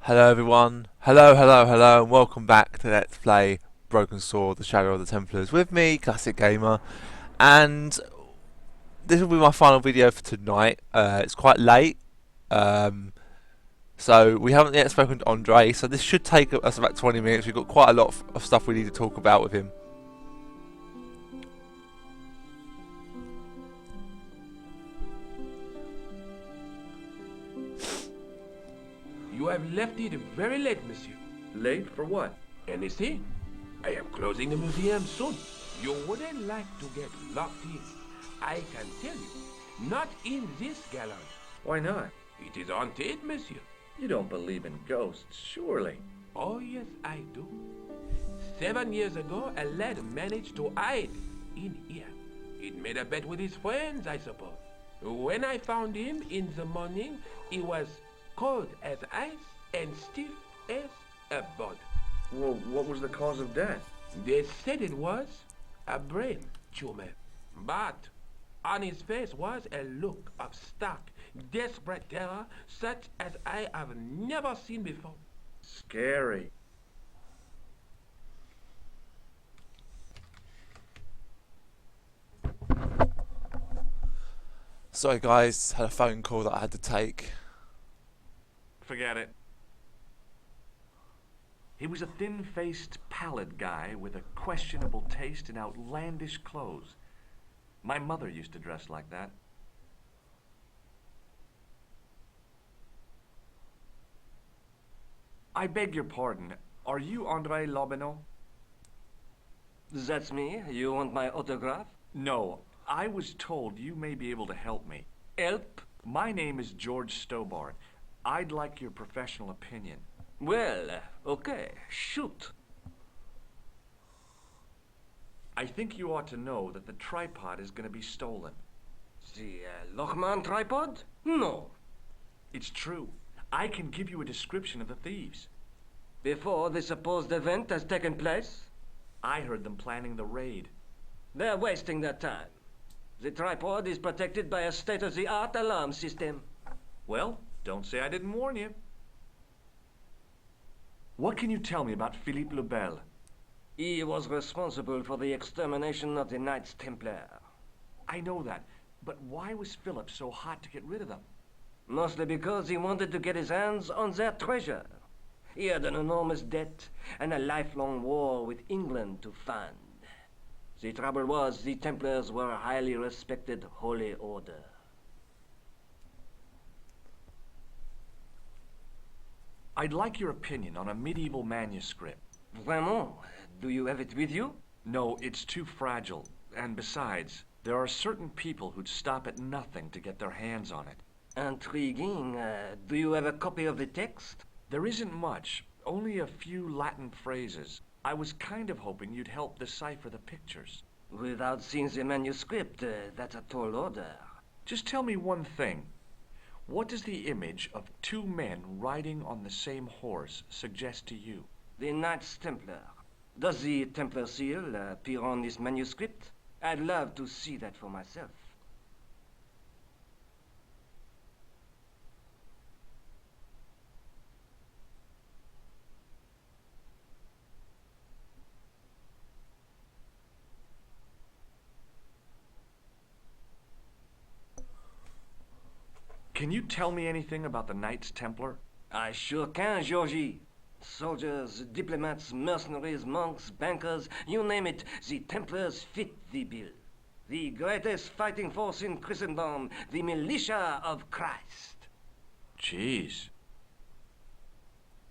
Hello everyone, hello and welcome back to Let's Play Broken Sword, The Shadow of the Templars with me, Classic Gamer, and this will be my final video for tonight. It's quite late, so we haven't yet spoken to Andre, so this should take us about 20 minutes. We've got quite a lot of stuff we need to talk about with him. You have left it very late, monsieur. Late for what? Anything? I am closing the museum soon. You wouldn't like to get locked in. I can tell you. Not in this gallery. Why not? It is haunted, monsieur. You don't believe in ghosts, surely. Oh, yes, I do. 7 years ago, a lad managed to hide in here. He made a bet with his friends, I suppose. When I found him in the morning, he was cold as ice and stiff as a board. Well, what was the cause of death? They said it was a brain tumor. But on his face was a look of stark, desperate terror such as I have never seen before. Scary. Sorry guys, had a phone call that I had to take. Forget it. He was a thin-faced, pallid guy with a questionable taste in outlandish clothes. My mother used to dress like that. I beg your pardon. Are you André Lobineau? That's me. You want my autograph? No. I was told you may be able to help me. Help? My name is George Stobart. I'd like your professional opinion. Well, okay. Shoot. I think you ought to know that the tripod is going to be stolen. The Lochman tripod? No. It's true. I can give you a description of the thieves. Before the supposed event has taken place? I heard them planning the raid. They're wasting their time. The tripod is protected by a state-of-the-art alarm system. Well, don't say I didn't warn you. What can you tell me about Philippe le Bel? He was responsible for the extermination of the Knights Templar. I know that, but why was Philip so hot to get rid of them? Mostly because he wanted to get his hands on their treasure. He had an enormous debt and a lifelong war with England to fund. The trouble was, the Templars were a highly respected holy order. I'd like your opinion on a medieval manuscript. Vraiment? Do you have it with you? No, it's too fragile. And besides, there are certain people who'd stop at nothing to get their hands on it. Intriguing. Do you have a copy of the text? There isn't much, only a few Latin phrases. I was kind of hoping you'd help decipher the pictures. Without seeing the manuscript, that's a tall order. Just tell me one thing. What does the image of two men riding on the same horse suggest to you? The Knights Templar. Does the Templar seal appear on this manuscript? I'd love to see that for myself. Can you tell me anything about the Knights Templar? I sure can, Georgie. Soldiers, diplomats, mercenaries, monks, bankers, you name it, the Templars fit the bill. The greatest fighting force in Christendom, the militia of Christ. Jeez.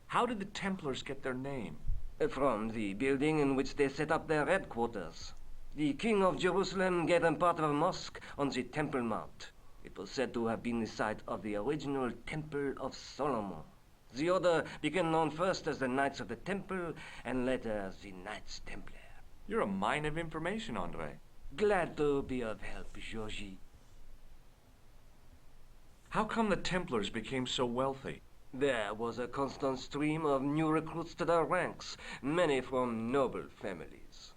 How did the Templars get their name? From the building in which they set up their headquarters. The King of Jerusalem gave them part of a mosque on the Temple Mount. It was said to have been the site of the original Temple of Solomon. The order became known first as the Knights of the Temple, and later as the Knights Templar. You're a mine of information, Andre. Glad to be of help, Georgie. How come the Templars became so wealthy? There was a constant stream of new recruits to their ranks, many from noble families.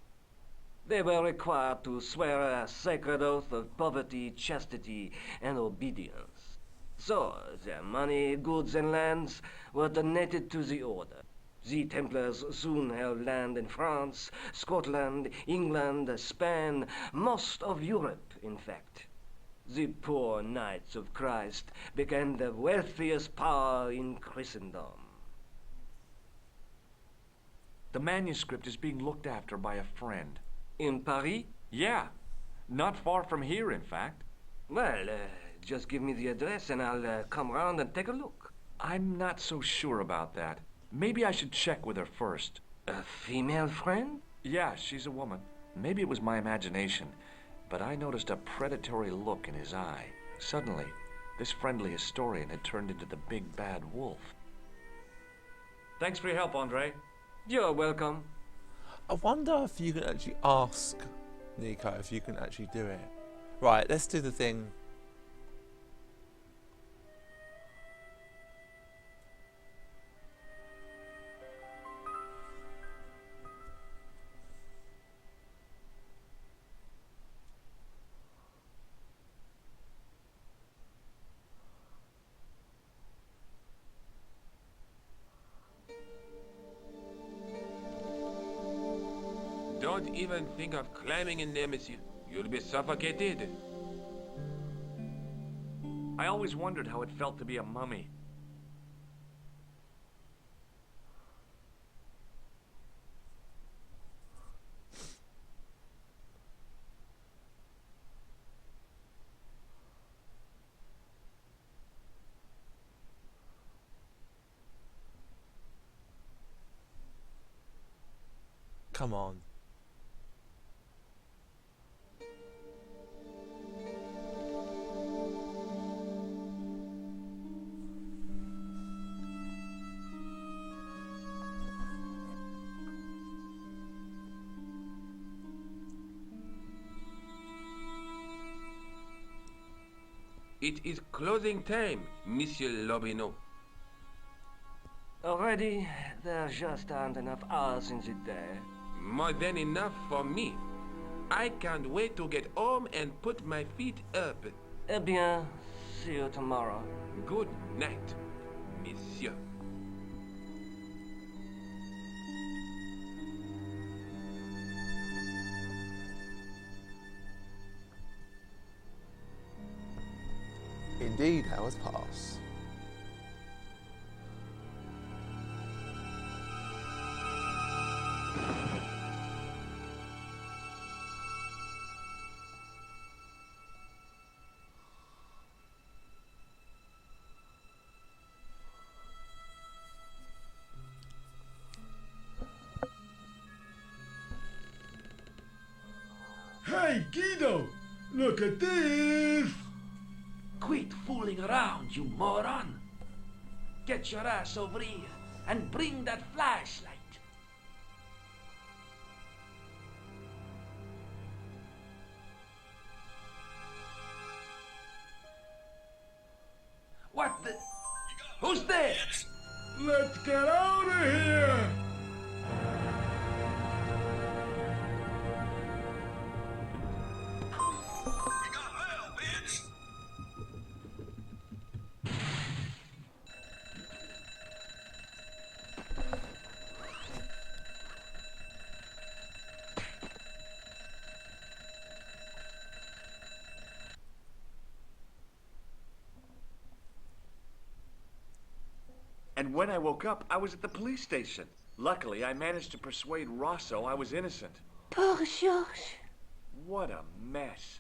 They were required to swear a sacred oath of poverty, chastity, and obedience. So, their money, goods, and lands were donated to the order. The Templars soon held land in France, Scotland, England, Spain, most of Europe, in fact. The poor Knights of Christ became the wealthiest power in Christendom. The manuscript is being looked after by a friend. In Paris? Yeah, not far from here, in fact. Well, just give me the address and I'll come round and take a look. I'm not so sure about that. Maybe I should check with her first. A female friend? Yeah, she's a woman. Maybe it was my imagination, but I noticed a predatory look in his eye. Suddenly, this friendly historian had turned into the big bad wolf. Thanks for your help, Andre. You're welcome. I wonder if you can actually ask Nico if you can actually do it. Right, let's do the thing. Don't even think of climbing in there, monsieur. You'll be suffocated. I always wondered how it felt to be a mummy. Come on. It is closing time, Monsieur Lobineau. Already, there just aren't enough hours in the day. More than enough for me. I can't wait to get home and put my feet up. Eh bien, see you tomorrow. Good night, monsieur. Indeed, hours pass. Hey, Guido! Look at this! Quit fooling around, you moron! Get your ass over here and bring that flashlight. What the? Who's there? Let's get out of here! And when I woke up, I was at the police station. Luckily, I managed to persuade Rosso I was innocent. Poor Georges. What a mess.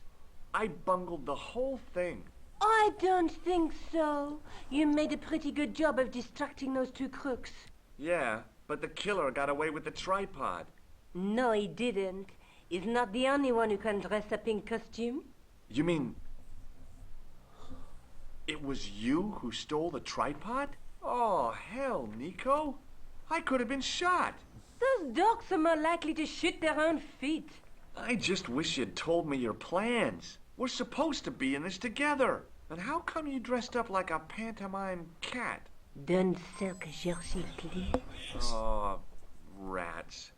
I bungled the whole thing. I don't think so. You made a pretty good job of distracting those two crooks. Yeah, but the killer got away with the tripod. No, he didn't. He's not the only one who can dress up in costume. You mean... it was you who stole the tripod? Oh, hell, Nico. I could have been shot. Those dogs are more likely to shoot their own feet. I just wish you'd told me your plans. We're supposed to be in this together. And how come you dressed up like a pantomime cat? Don't sulk, Georgie, please. Oh, rats.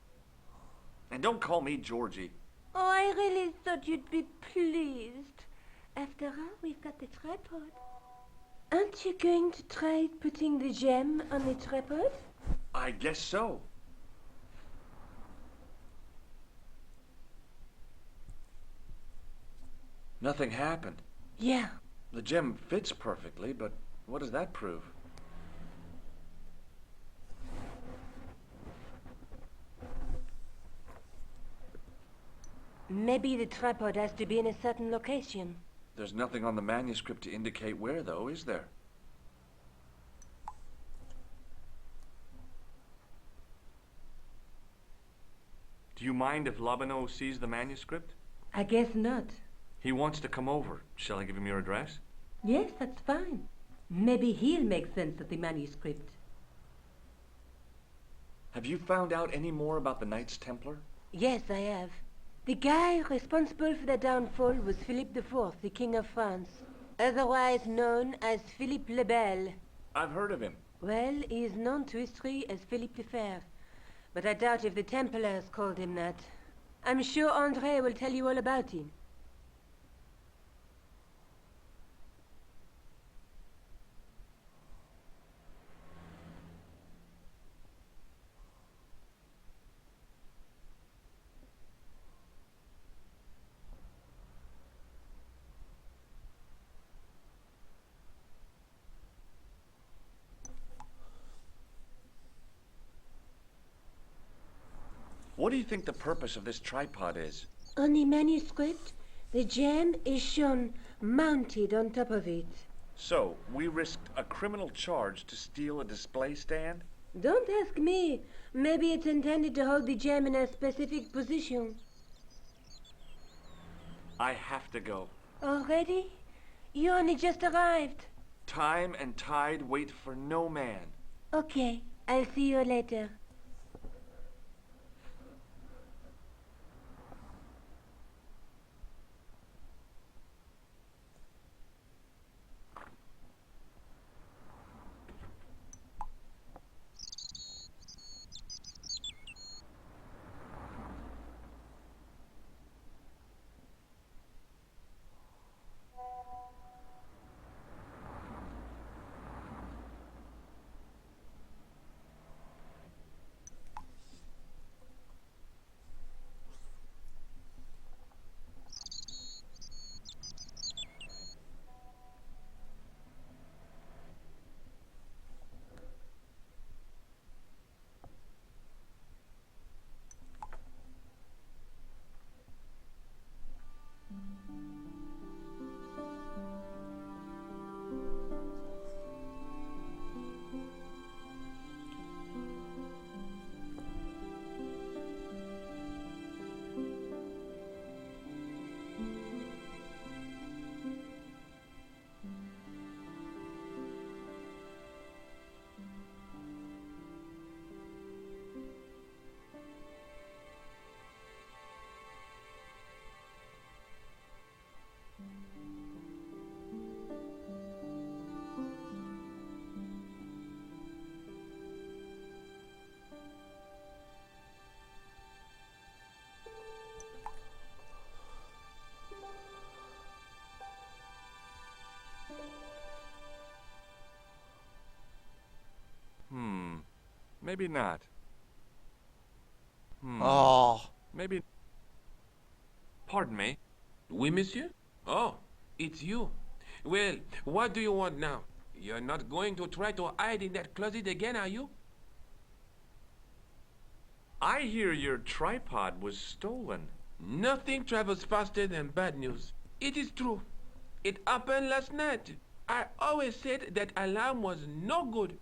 And don't call me Georgie. Oh, I really thought you'd be pleased. After all, we've got the tripod. Aren't you going to try putting the gem on the tripod? I guess so. Nothing happened. Yeah. The gem fits perfectly, but what does that prove? Maybe the tripod has to be in a certain location. There's nothing on the manuscript to indicate where, though, is there? Do you mind if Labano sees the manuscript? I guess not. He wants to come over. Shall I give him your address? Yes, that's fine. Maybe he'll make sense of the manuscript. Have you found out any more about the Knights Templar? Yes, I have. The guy responsible for their downfall was Philippe IV, the King of France, otherwise known as Philippe le Bel. I've heard of him. Well, he is known to history as Philippe le Fair, but I doubt if the Templars called him that. I'm sure André will tell you all about him. What do you think the purpose of this tripod is? On the manuscript, the gem is shown mounted on top of it. So, we risked a criminal charge to steal a display stand? Don't ask me. Maybe it's intended to hold the gem in a specific position. I have to go. Already? You only just arrived. Time and tide wait for no man. Okay, I'll see you later. Maybe not. Oh. Maybe... Pardon me. Oui, monsieur? Oh, it's you. Well, what do you want now? You're not going to try to hide in that closet again, are you? I hear your tripod was stolen. Nothing travels faster than bad news. It is true. It happened last night. I always said that alarm was no good.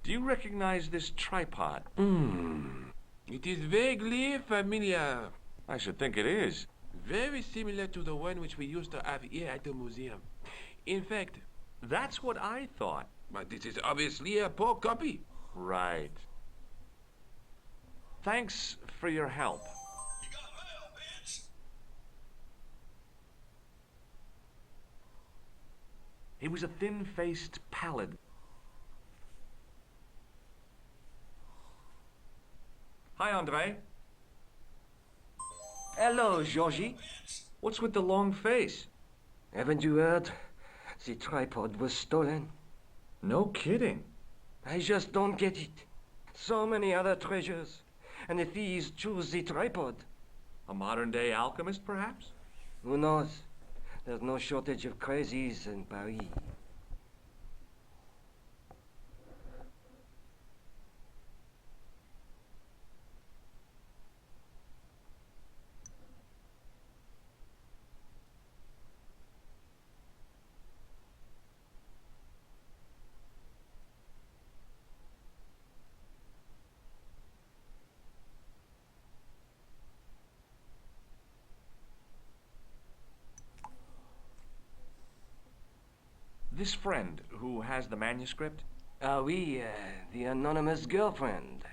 Do you recognize this tripod? It is vaguely familiar. I should think it is. Very similar to the one which we used to have here at the museum. In fact, That's what I thought. but this is obviously a poor copy. Right. Thanks for your help. He was a thin-faced, pallid. Hi, Andre. Hello, Georgie. What's with the long face? Haven't you heard? The tripod was stolen. No kidding. I just don't get it. So many other treasures, and the thieves choose the tripod. A modern-day alchemist, perhaps? Who knows? There's no shortage of crazies in Paris. This friend who has the manuscript, Ah oui, the anonymous girlfriend.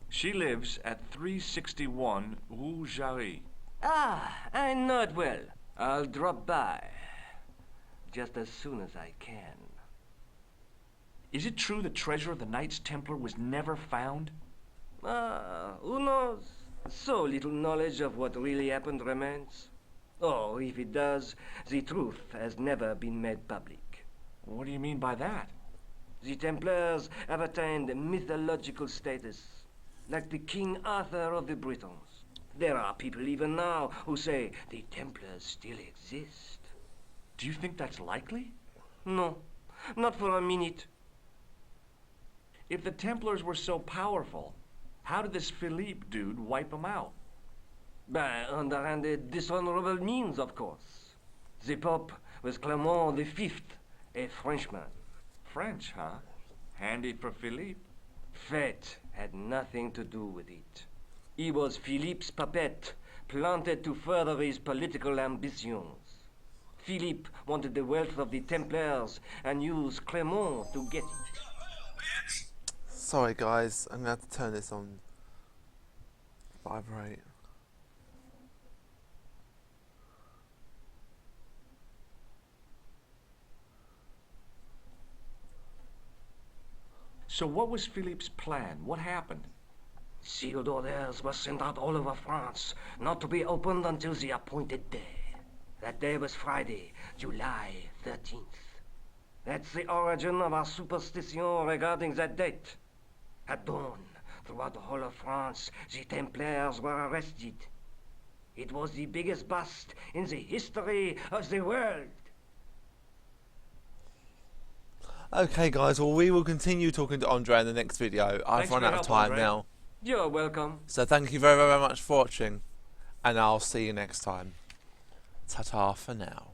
she lives at 361 Rue Jarry. Ah, I know it well. I'll drop by. Just as soon as I can. Is it true the treasure of the Knights Templar was never found? Ah, who knows? So little knowledge of what really happened remains. Oh, if it does, the truth has never been made public. What do you mean by that? The Templars have attained mythological status, like the King Arthur of the Britons. There are people even now who say the Templars still exist. Do you think that's likely? No, not for a minute. If the Templars were so powerful, how did this Philippe dude wipe them out? By underhanded, dishonorable means, of course. The Pope was Clement V, a Frenchman. French, huh? Handy for Philippe. Fate had nothing to do with it. He was Philippe's puppet, planted to further his political ambitions. Philippe wanted the wealth of the Templars and used Clement to get it. Sorry guys, I'm going to have to turn this on vibrate. So what was Philippe's plan? What happened? Sealed orders were sent out all over France, not to be opened until the appointed day. That day was Friday, July 13th. That's the origin of our superstition regarding that date. At dawn, throughout the whole of France, the Templars were arrested. It was the biggest bust in the history of the world. Okay guys, well we will continue talking to Andre in the next video. I've Thanks run for your out of help, time Andre. now. You're welcome. So thank you very, very much for watching, and I'll see you next time. Ta-ta for now.